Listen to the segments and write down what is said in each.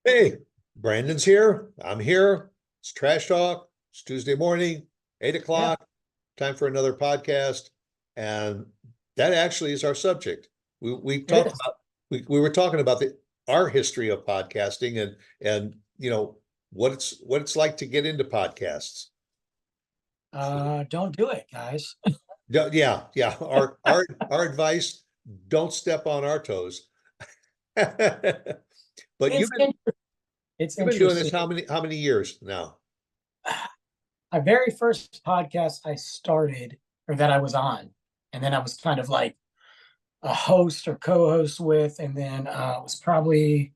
Hey, Brandon's here. I'm here. It's Trash Talk. It's Tuesday morning, 8 o'clock. Yeah, Time for another podcast. And that actually is our subject. We it talked is. about we were talking about our history of podcasting and what it's like to get into podcasts. Don't do it, guys. Yeah, yeah, yeah. Our advice, don't step on our toes. But It's it's you've been doing this interesting. how many years now? My very first podcast I started or that I was on, and then I was kind of like a host or co-host with, and then it was probably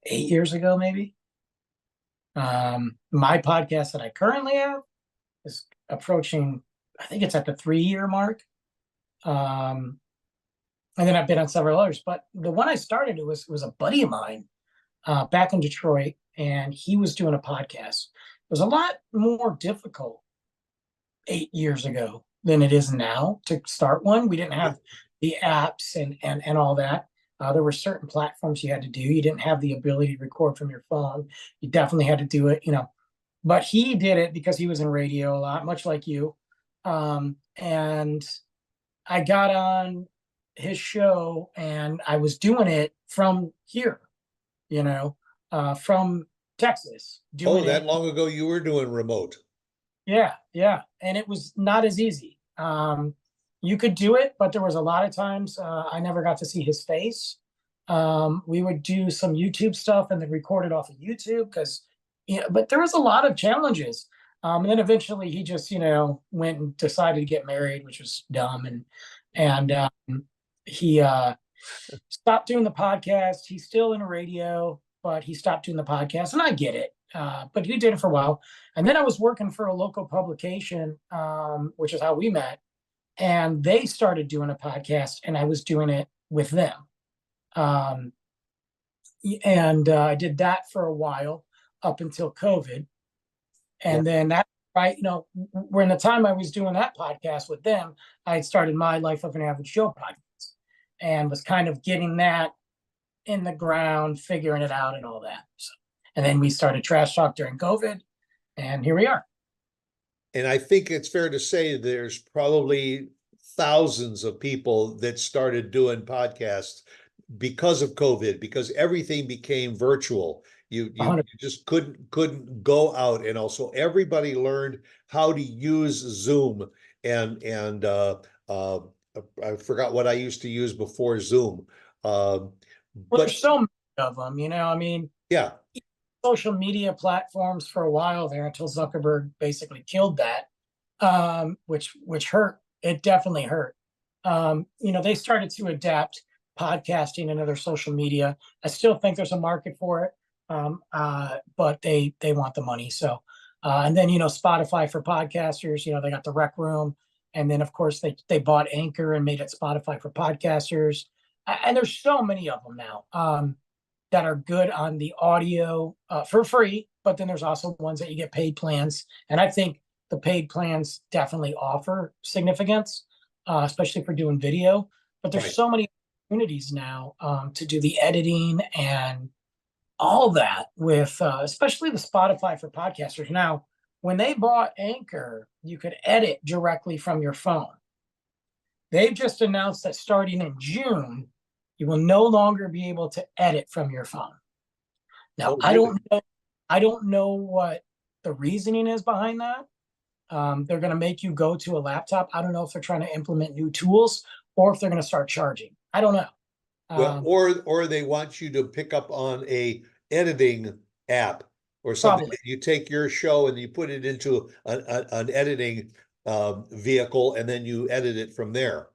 8 years ago, maybe. My podcast that I currently have is approaching, I think it's at the 3 year mark. Um, and then I've been on several others, but the one I started it was a buddy of mine back in Detroit, and he was doing a podcast. It was a lot more difficult 8 years ago than it is now to start one. We didn't Yeah. have the apps and all that. There were certain platforms you had to do. You didn't have the ability to record from your phone. You definitely had to do it. But he did it because he was in radio a lot, much like you. And I got on his show, and I was doing it from here, from Texas, Oh, doing that it. long ago you were doing remote. Yeah, yeah. And it was not as easy. You could do it, but there was a lot of times I never got to see his face. We would do some YouTube stuff and then record it off of YouTube but there was a lot of challenges. And then eventually he just, went and decided to get married, which was dumb. And he stopped doing the podcast. He's still in radio, but he stopped doing the podcast, and I get it. But he did it for a while, and then I was working for a local publication, which is how we met, and they started doing a podcast, and I was doing it with them. Um, and I did that for a while up until COVID, Yeah. and then that. Right, when the time I was doing that podcast with them, I had started my Life of an Average Joe podcast and was kind of getting that in the ground, figuring it out and all that. So, and then we started Trash Talk during COVID, and here we are. And I think it's fair to say there's probably thousands of people that started doing podcasts because of COVID, because everything became virtual. You 100. just couldn't go out, and also everybody learned how to use Zoom and I forgot what I used to use before Zoom. Um, Well, but there's so many of them. I mean, yeah, social media platforms for a while there until Zuckerberg basically killed that, which hurt. It definitely hurt. They started to adapt podcasting and other social media. I still think there's a market for it, but they want the money. So, and then Spotify for podcasters. They got the Rec Room, and then of course they bought Anchor and made it Spotify for podcasters. And there's so many of them now. That are good on the audio for free, but then there's also ones that you get paid plans. And I think the paid plans definitely offer significance, especially for doing video. But there's right. so many opportunities now to do the editing and all that with, especially the Spotify for podcasters. Now, when they bought Anchor, you could edit directly from your phone. They've just announced that starting in June, you will no longer be able to edit from your phone. Now, Oh, I really? don't know. I don't know what the reasoning is behind that. They're going to make you go to a laptop. I don't know if they're trying to implement new tools or if they're going to start charging. I don't know. Well, Um, or they want you to pick up on a editing app or something. Probably. You take your show and you put it into an editing vehicle, and then you edit it from there.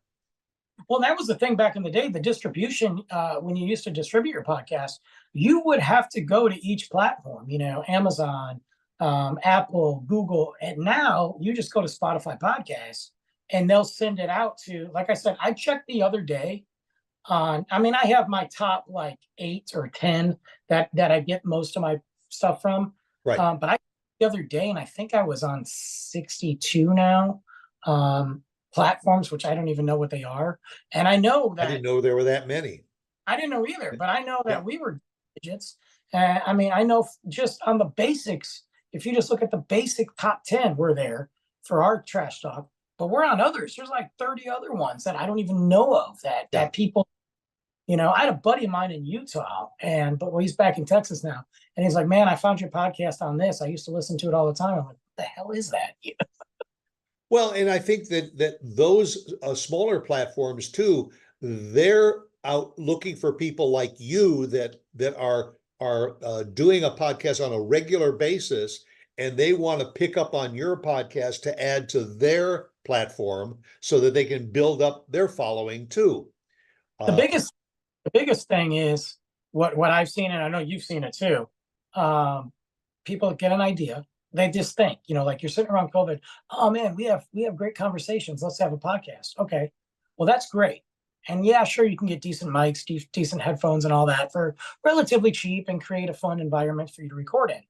Well, that was the thing back in the day. The distribution, when you used to distribute your podcast, you would have to go to each platform. Amazon, Apple, Google, and now you just go to Spotify Podcasts, and they'll send it out to. Like I said, I checked the other day on. I mean, I have my top like 8 or 10 that I get most of my stuff from. Right. But I the other day, and I think I was on 62 now. Platforms, which I don't even know what they are. And I know I didn't that know there were that many. I didn't know either, but I know Yeah. that we were digits. I mean, I know just on the basics, if you just look at the basic top 10, we're there for our trash talk, but we're on others. There's like 30 other ones that I don't even know of that Yeah. people, you know. I had a buddy of mine in Utah, but he's back in Texas now. And he's like, man, I found your podcast on this. I used to listen to it all the time. I'm like, what the hell is that? Well, and I think that those smaller platforms too, they're out looking for people like you that are doing a podcast on a regular basis, and they want to pick up on your podcast to add to their platform so that they can build up their following too. The Uh, biggest the biggest thing is what I've seen, and I know you've seen it too. People get an idea, they just think, you know, like you're sitting around COVID. Oh man, we have great conversations. Let's have a podcast. Okay, well that's great. And yeah, sure, you can get decent mics, decent headphones, and all that for relatively cheap, and create a fun environment for you to record in.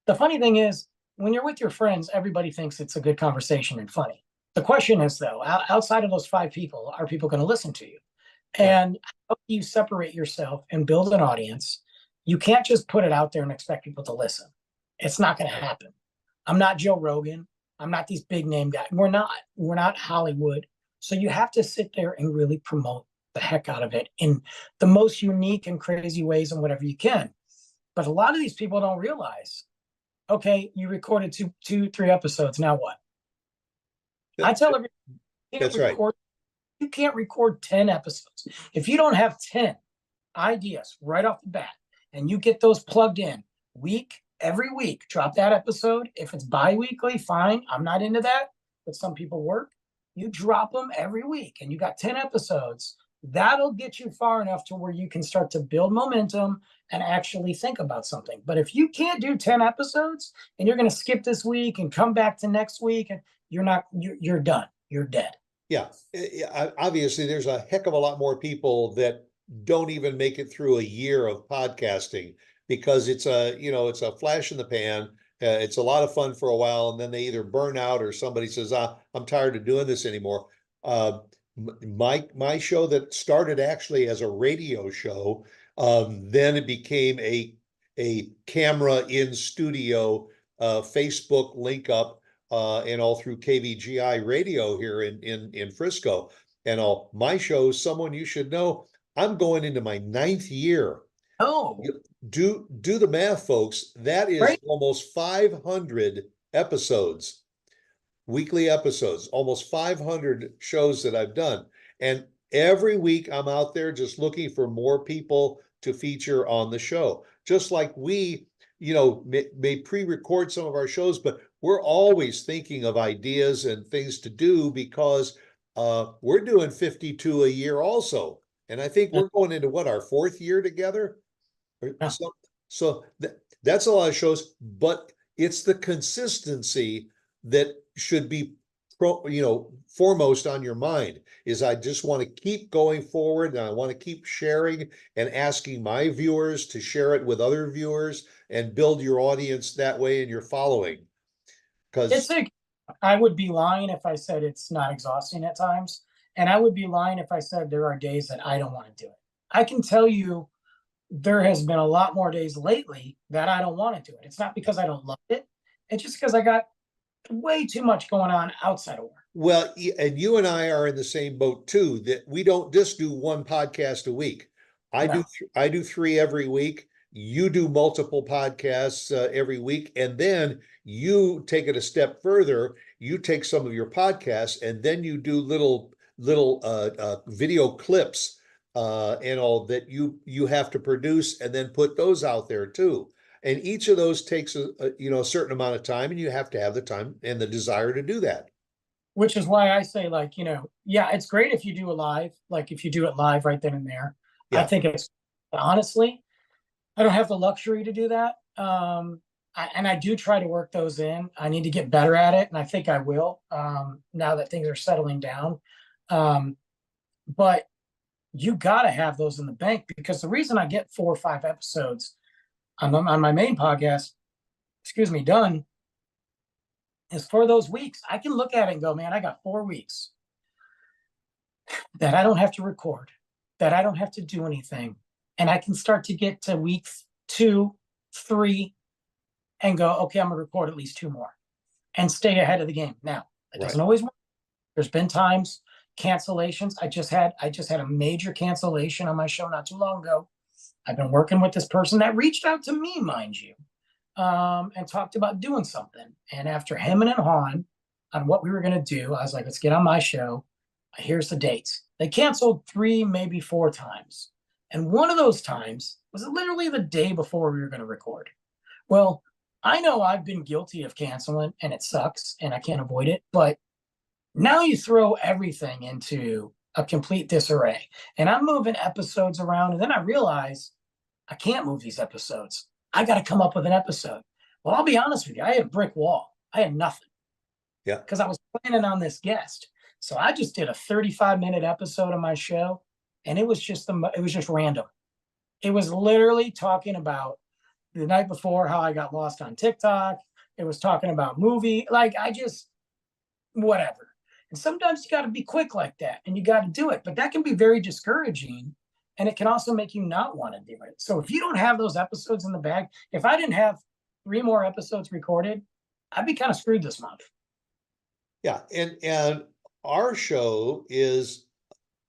The funny thing is, when you're with your friends, everybody thinks it's a good conversation and funny. The question is, though, outside of those 5 people, are people going to listen to you? yeah, And how do you separate yourself and build an audience? You can't just put it out there and expect people to listen. It's not going to happen. I'm not Joe Rogan. I'm not these big name guys. We're not. We're not Hollywood. So you have to sit there and really promote the heck out of it in the most unique and crazy ways and whatever you can. But a lot of these people don't realize, okay, you recorded two, 3 episodes. Now what? I tell everyone, that's right. you can't record 10 episodes. If you don't have 10 ideas right off the bat and you get those plugged in every week, drop that episode. If it's bi-weekly, fine. I'm not into that, but some people work. You drop them every week and you got 10 episodes. That'll get you far enough to where you can start to build momentum and actually think about something. But if you can't do 10 episodes and you're going to skip this week and come back to next week, and you're done. You're dead. Yeah, obviously, there's a heck of a lot more people that don't even make it through a year of podcasting because it's a flash in the pan. It's a lot of fun for a while, and then they either burn out or somebody says, I'm tired of doing this anymore. Uh, my show that started actually as a radio show, then it became a camera in studio, Facebook link up, and all through KVGI radio here in Frisco. And all my shows, someone you should know, I'm going into my 9th year. Oh, Do the math, folks. That is right. almost 500 episodes, weekly episodes, almost 500 shows that I've done. And every week I'm out there just looking for more people to feature on the show. Just like we, may pre-record some of our shows, but we're always thinking of ideas and things to do because we're doing 52 a year also. And I think Yeah. we're going into our 4th year together. Yeah. So that's a lot of shows, but it's the consistency that should be foremost on your mind. Is I just want to keep going forward, and I want to keep sharing and asking my viewers to share it with other viewers and build your audience that way and your following. Because I would be lying if I said it's not exhausting at times. And I would be lying if I said there are days that I don't want to do it. I can tell you there has been a lot more days lately that I don't want to do it. It's not because I don't love it. It's just because I got way too much going on outside of work. Well, and you and I are in the same boat too, that we don't just do one podcast a week. No. I do 3 every week. You do multiple podcasts every week, and then you take it a step further. You take some of your podcasts, and then you do little video clips and all that you have to produce, and then put those out there too. And each of those takes a certain amount of time, and you have to have the time and the desire to do that. Which is why I say, like, yeah, it's great if you do a live, like if you do it live right then and there. I Yeah. think it's honestly, I don't have the luxury to do that. And I do try to work those in. I need to get better at it, and I think I will now that things are settling down. But you got to have those in the bank, because the reason I get 4 or 5 episodes on my main podcast, done, is for those weeks. I can look at it and go, man, I got 4 weeks that I don't have to record. that I don't have to do anything. And I can start to get to week 2, 3 and go, okay, I'm gonna record at least 2 more and stay ahead of the game. Now, it doesn't always work. There's been times, cancellations. I just had a major cancellation on my show not too long ago. I've been working with this person that reached out to me, mind you, and talked about doing something. And after him and Han on what we were going to do, I was like, let's get on my show. Here's the dates. They canceled 3, maybe 4 times. And one of those times was literally the day before we were going to record. Well, I know I've been guilty of canceling and it sucks and I can't avoid it, but now you throw everything into a complete disarray. And I'm moving episodes around, and then I realize I can't move these episodes. I got to come up with an episode. Well, I'll be honest with you. I had a brick wall. I had nothing. Yeah. Because I was planning on this guest. So I just did a 35-minute episode of my show, and it was just random. It was literally talking about the night before how I got lost on TikTok. It was talking about movie. Like, whatever. And sometimes you got to be quick like that, and you got to do it. But that can be very discouraging, and it can also make you not want to do it. So if you don't have those episodes in the bag, if I didn't have 3 more episodes recorded, I'd be kind of screwed this month. Yeah, and our show is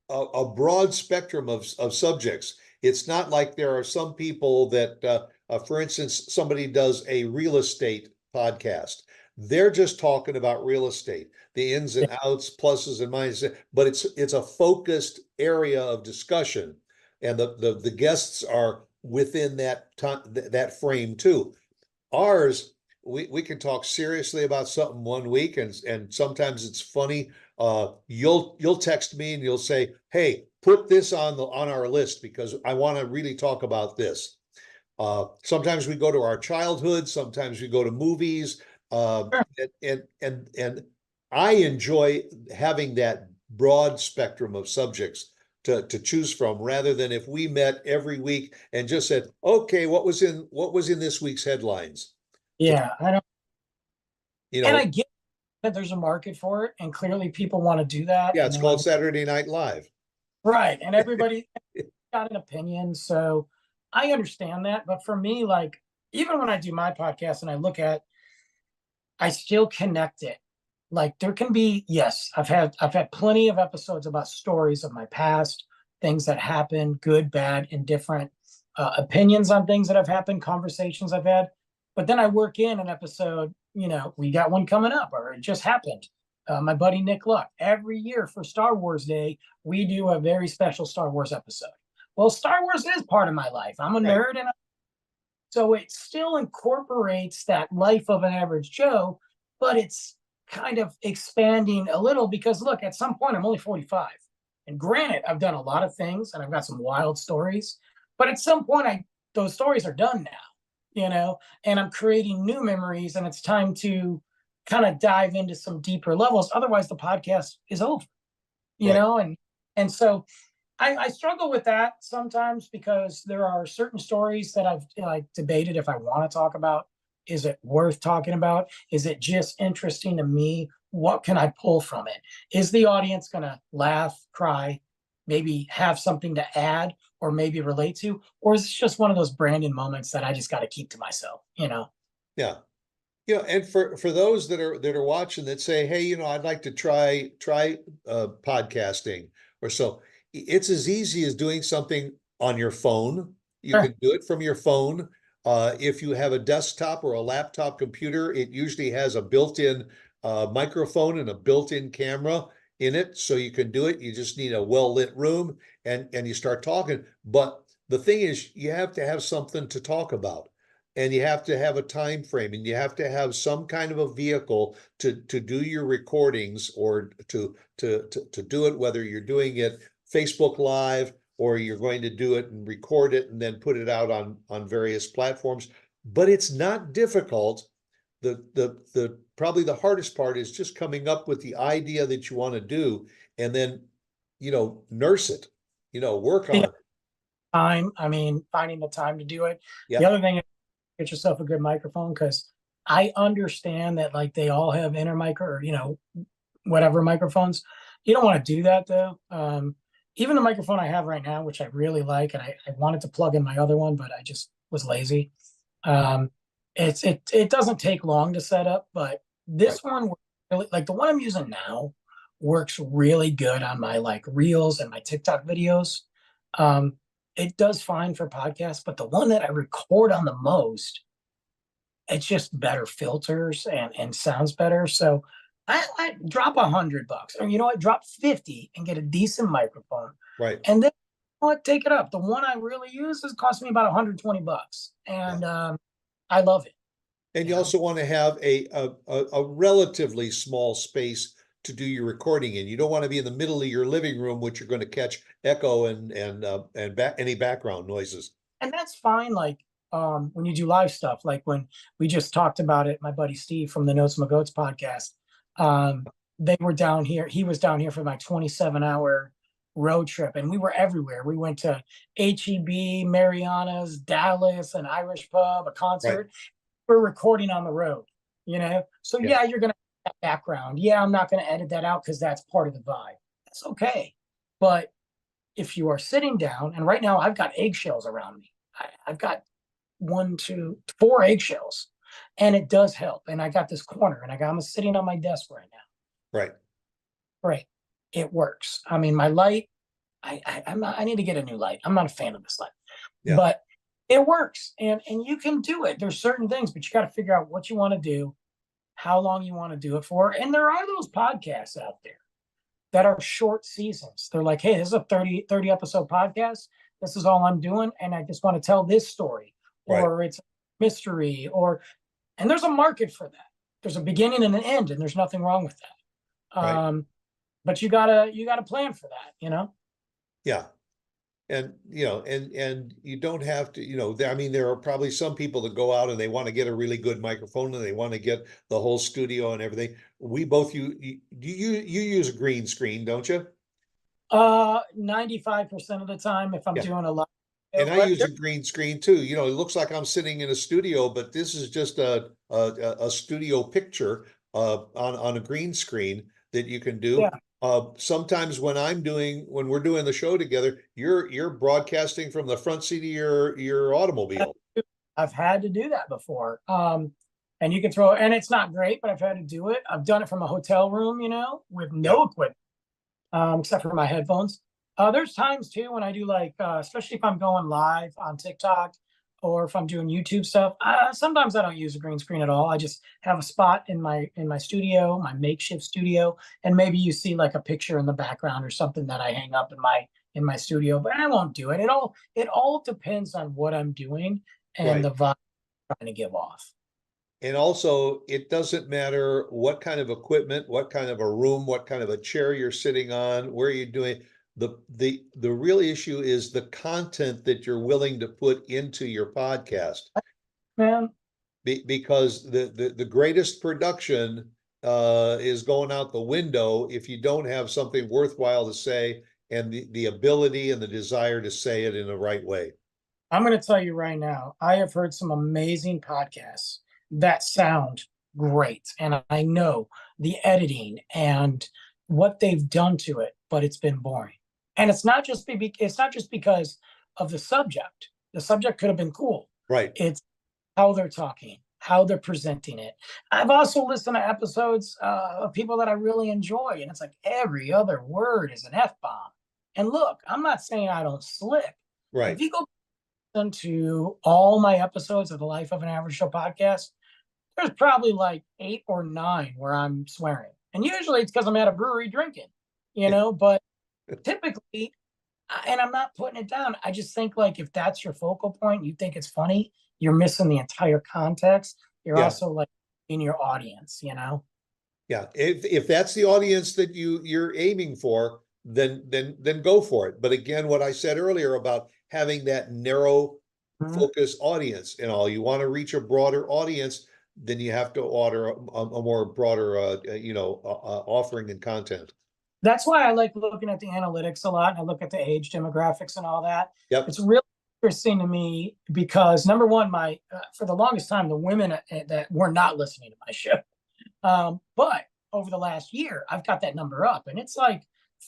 a broad spectrum of subjects. It's not like there are some people that, for instance, somebody does a real estate podcast. They're just talking about real estate, the ins and outs, pluses and minuses, but it's a focused area of discussion, and the guests are within that time, that frame too. Ours, we can talk seriously about something one week, and sometimes it's funny. You'll text me and you'll say, "Hey, put this on our list because I want to really talk about this." Sometimes we go to our childhood, sometimes we go to movies. And I enjoy having that broad spectrum of subjects to choose from, rather than if we met every week and just said, okay, what was in this week's headlines? Yeah, I don't. You And know, I get that there's a market for it, and clearly people want to do that. yeah, it's called Saturday Night Live. Right. And everybody got an opinion. So I understand that. But for me, like, even when I do my podcast and I still connect it. Like, there can be, yes, I've had plenty of episodes about stories of my past, things that happened, good, bad, indifferent, opinions on things that have happened, conversations I've had. But then I work in an episode, we got one coming up, or it just happened. My buddy Nick Luck, every year for Star Wars Day, we do a very special Star Wars episode. Well, Star Wars is part of my life. I'm a nerd, and so it still incorporates that life of an average Joe, but it's kind of expanding a little because, look, at some point I'm only 45. And granted, I've done a lot of things and I've got some wild stories, but at some point those stories are done now, and I'm creating new memories, and it's time to kind of dive into some deeper levels. Otherwise the podcast is over, and so I struggle with that sometimes because there are certain stories that I've debated if I want to talk about. Is it worth talking about? Is it just interesting to me? What can I pull from it? Is the audience going to laugh, cry, maybe have something to add, or maybe relate to? Or is it just one of those Brandon moments that I just got to keep to myself, Yeah. And for those that are watching that say, hey, I'd like to try podcasting or so, it's as easy as doing something on your phone. You can do it from your phone. If you have a desktop or a laptop computer, it usually has a built-in microphone and a built-in camera in it, so you can do it. You just need a well-lit room, and you start talking. But the thing is, you have to have something to talk about, and you have to have a time frame, and you have to have some kind of a vehicle to do your recordings, or to do it, whether you're doing it Facebook Live or you're going to do it and record it and then put it out on various platforms. But it's not difficult. The probably the hardest part is just coming up with the idea that you want to do, and then nurse it, work on it. Finding the time to do it. Yeah. The other thing is, get yourself a good microphone, because I understand that, like, they all have inner micro, or whatever microphones. You don't want to do that though. even the microphone I have right now, which I really like, and I wanted to plug in my other one, but I just was lazy. It doesn't take long to set up, but this one really, like the one I'm using now, works really good on my like reels and my TikTok videos. Um, it does fine for podcasts, but the one that I record on the most, it's just better filters and sounds better. So I drop $100, or you know what, drop 50 and get a decent microphone, Right. and then what, take it up. The one I really use is cost me about $120, and I love it. And you also want to have a relatively small space to do your recording in. You don't want to be in the middle of your living room, which you're going to catch echo and any background noises. And that's fine. Like when you do live stuff, like when we just talked about it, my buddy Steve from the Notes My Goats podcast, they were down here. He was down here for my 27-hour road trip, and we were everywhere. We went to HEB, Mariana's, Dallas, an Irish pub, a concert. Right. We're recording on the road, you know? So yeah, you're going to have that background. Yeah, I'm not going to edit that out because that's part of the vibe. That's okay. But if you are sitting down, and right now I've got eggshells around me. I've got 1, 2, 4 eggshells, and it does help. And I got this corner, and I'm sitting on my desk right now. Right. Right. It works. I mean, my light, I need to get a new light. I'm not a fan of this light, but it works, and you can do it. There's certain things, but you got to figure out what you want to do, how long you want to do it for. And there are those podcasts out there that are short seasons. They're like, hey, this is a 30 episode podcast. This is all I'm doing, and I just want to tell this story, or it's a mystery, and there's a market for that. There's a beginning and an end, and there's nothing wrong with that. But you gotta plan for that, you know? Yeah. And, you know, and you don't have to, you know, I mean, there are probably some people that go out and they want to get a really good microphone and they want to get the whole studio and everything. We both, you use a green screen, don't you? 95% of the time, if I'm doing a lot. And I use a green screen too. You know, it looks like I'm sitting in a studio, but this is just a studio picture on a green screen that you can do. Sometimes when we're doing the show together, you're broadcasting from the front seat of your automobile. I've had to do that before. And you can throw, and it's not great, but I've had to do it. I've done it from a hotel room, you know, with no equipment, except for my headphones. There's times too when I do like, especially if I'm going live on TikTok or if I'm doing YouTube stuff. Sometimes I don't use a green screen at all. I just have a spot in my studio, my makeshift studio, and maybe you see like a picture in the background or something that I hang up in my studio. But I won't do it. It all depends on what I'm doing and the vibe I'm trying to give off. And also, it doesn't matter what kind of equipment, what kind of a room, what kind of a chair you're sitting on, where you're doing. The real issue is the content that you're willing to put into your podcast. Man. Because the greatest production is going out the window if you don't have something worthwhile to say and the ability and the desire to say it in the right way. I'm going to tell you right now, I have heard some amazing podcasts that sound great. And I know the editing and what they've done to it, but it's been boring. And it's not just because of the subject. The subject could have been cool. Right. It's how they're talking, how they're presenting it. I've also listened to episodes of people that I really enjoy, and it's like every other word is an F-bomb. And look, I'm not saying I don't slip. Right. If you go listen to all my episodes of the Life of an Average Show podcast, there's probably like 8 or 9 where I'm swearing. And usually it's because I'm at a brewery drinking, you know, but typically, and I'm not putting it down, I just think like if that's your focal point, you think it's funny, you're missing the entire context. You're also like in your audience, you know? Yeah. If that's the audience that you're aiming for, then go for it. But again, what I said earlier about having that narrow focus audience and all, you want to reach a broader audience, then you have to order a more broader, offering and content. That's why I like looking at the analytics a lot. And I look at the age demographics and all that. Yep. It's really interesting to me because number one, for the longest time, the women that were not listening to my show. But over the last year, I've got that number up and it's like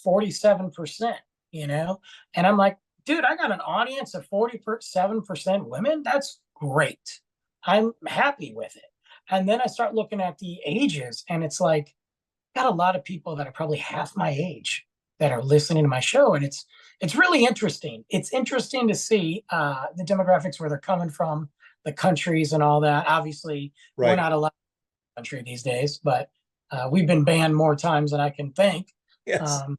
47%. you know? And I'm like, dude, I got an audience of 47% women. That's great. I'm happy with it. And then I start looking at the ages, and it's like, got a lot of people that are probably half my age that are listening to my show. And it's really interesting. It's interesting to see the demographics where they're coming from, the countries and all that. Obviously, we're Right. not allowed in the country these days, but we've been banned more times than I can think. Yes. Um,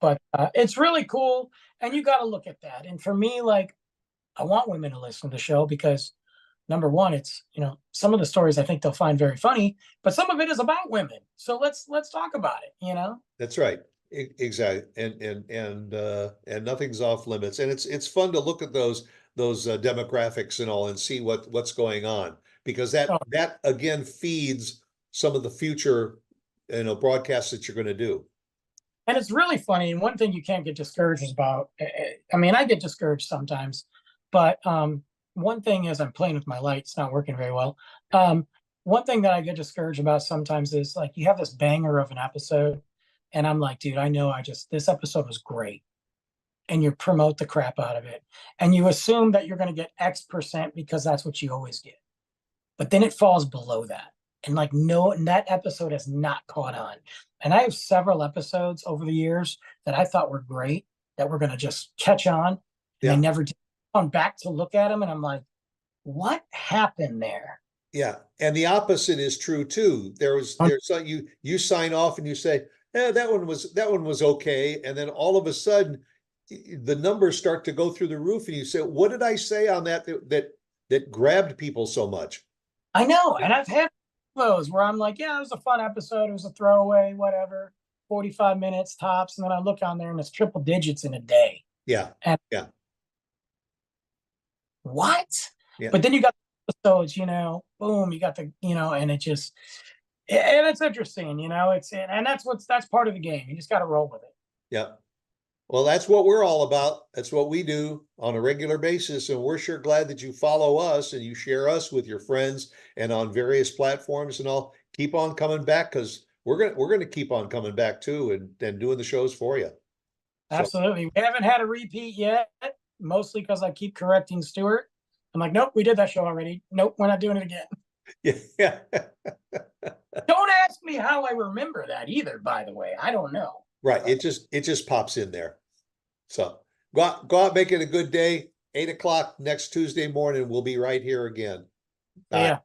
but it's really cool. And you got to look at that. And for me, like, I want women to listen to the show because number one, it's, some of the stories I think they'll find very funny, but some of it is about women. So let's talk about it. That's right. Exactly. And nothing's off limits. And it's fun to look at those demographics and all and see what's going on, because Oh, that again feeds some of the future, broadcasts that you're going to do. and it's really funny. And one thing you can't get discouraged about, I mean, I get discouraged sometimes, but one thing is I'm playing with my light. It's not working very well. One thing that I get discouraged about sometimes is like you have this banger of an episode, and I'm like, dude, I know this episode was great. And you promote the crap out of it. And you assume that you're going to get X% because that's what you always get. But then it falls below that. And like, no, and that episode has not caught on. And I have several episodes over the years that I thought were great, that were going to just catch on. And Yeah. they never did. On back to look at them. And I'm like, what happened there? Yeah. And the opposite is true too. There's some, you sign off and you say, that one was okay. And then all of a sudden the numbers start to go through the roof and you say, what did I say on that grabbed people so much? I know. And I've had those where I'm like, yeah, it was a fun episode. It was a throwaway, whatever, 45 minutes tops. And then I look on there and it's triple digits in a day. Yeah. And Yeah. what? Yeah. But then you got episodes, boom, you got and and it's interesting, and that's part of the game. You just got to roll with it. Yeah. Well, that's what we're all about. That's what we do on a regular basis. And we're sure glad that you follow us and you share us with your friends and on various platforms and all. Keep on coming back, because we're gonna keep on coming back too, and doing the shows for you. So Absolutely. We haven't had a repeat yet, mostly because I keep correcting Stuart. I'm like, nope, we did that show already. Nope, we're not doing it again. yeah. Don't ask me how I remember that either, by the way. I don't know. Right. It just pops in there. So go out, make it a good day. 8 o'clock next Tuesday morning. We'll be right here again. Bye. Yeah.